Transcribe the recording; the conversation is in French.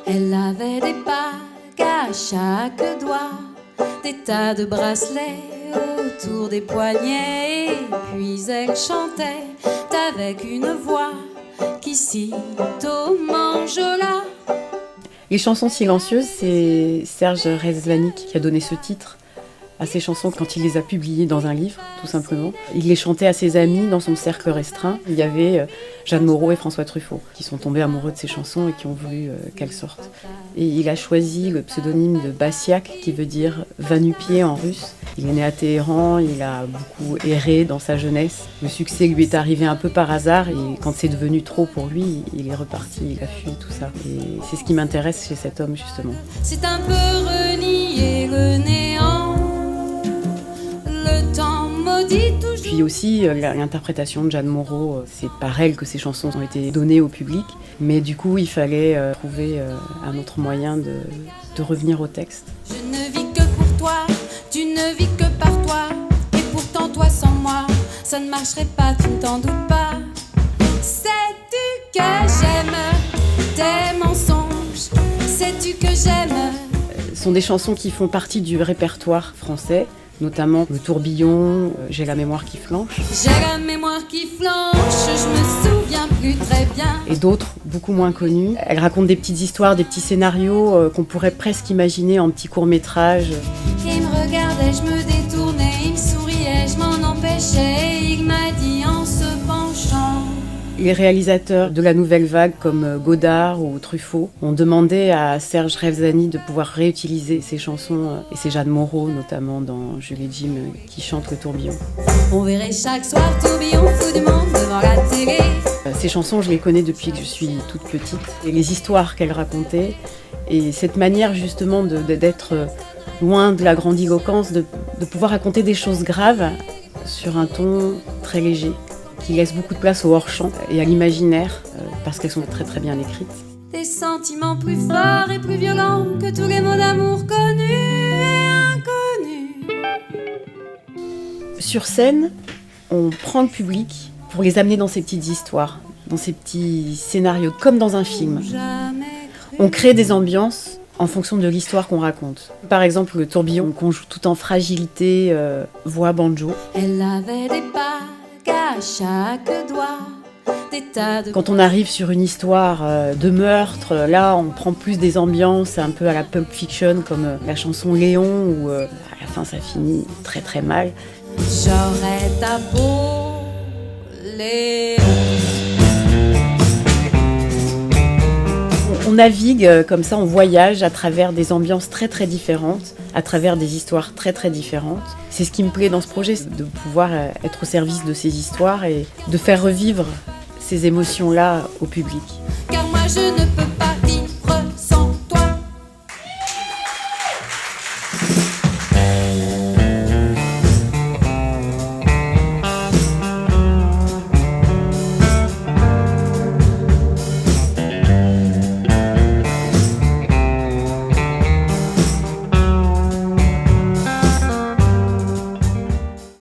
Elle avait des bagues à chaque doigt, des tas de bracelets autour des poignets, et puis elle chantait avec une voix qui sitôt m'enjola. Les chansons silencieuses, c'est Serge Rezvani qui a donné ce titre à ses chansons quand il les a publiées dans un livre, tout simplement. Il les chantait à ses amis dans son cercle restreint. Il y avait Jeanne Moreau et François Truffaut qui sont tombés amoureux de ses chansons et qui ont voulu qu'elles sortent. Et il a choisi le pseudonyme de Bassiak, qui veut dire « va-nu-pied » en russe. Il est né à Téhéran, il a beaucoup erré dans sa jeunesse. Le succès lui est arrivé un peu par hasard et quand c'est devenu trop pour lui, il est reparti, il a fui tout ça. Et c'est ce qui m'intéresse chez cet homme, justement. C'est un peu renié le néant. Puis aussi l'interprétation de Jeanne Moreau, c'est par elle que ces chansons ont été données au public, mais du coup il fallait trouver un autre moyen de revenir au texte. Je ne vis que pour toi, tu ne vis que par toi, et pourtant toi sans moi, ça ne marcherait pas, tu ne t'en doutes pas. Sais-tu que j'aime tes mensonges, sais-tu que j'aime. Ce sont des chansons qui font partie du répertoire français, notamment Le Tourbillon, J'ai la mémoire qui flanche. J'ai la mémoire qui flanche, je me souviens plus très bien. Et d'autres, beaucoup moins connus. Elle raconte des petites histoires, des petits scénarios qu'on pourrait presque imaginer en petits courts-métrages. Il me regardait, je me détournais, il me souriait, je m'en empêchais, il m'a dit en se penchant. Les réalisateurs de la nouvelle vague comme Godard ou Truffaut ont demandé à Serge Rezvani de pouvoir réutiliser ces chansons, et c'est Jeanne Moreau notamment dans Jules et Jim qui chante Le Tourbillon. On verrait chaque soir Tourbillon fou du monde devant la télé. Ces chansons, je les connais depuis que je suis toute petite. Et les histoires qu'elle racontait, et cette manière justement d'être loin de la grandiloquence, de pouvoir raconter des choses graves sur un ton très léger, qui laisse beaucoup de place au hors-champ et à l'imaginaire, parce qu'elles sont très très bien écrites. Des sentiments plus forts et plus violents que tous les mots d'amour connus et inconnus. Sur scène, on prend le public pour les amener dans ces petites histoires, dans ces petits scénarios, comme dans un film. On crée des ambiances en fonction de l'histoire qu'on raconte. Par exemple, Le Tourbillon, qu'on joue tout en fragilité, voix banjo. Elle avait des bagues à chaque doigt. Quand on arrive sur une histoire de meurtre, là on prend plus des ambiances un peu à la Pulp Fiction, comme la chanson Léon, où à la fin ça finit très très mal. J'aurais ta peau, Léon. On navigue comme ça, on voyage à travers des ambiances très très différentes, à travers des histoires très très différentes. C'est ce qui me plaît dans ce projet, c'est de pouvoir être au service de ces histoires et de faire revivre ces émotions-là au public. Car moi je ne peux pas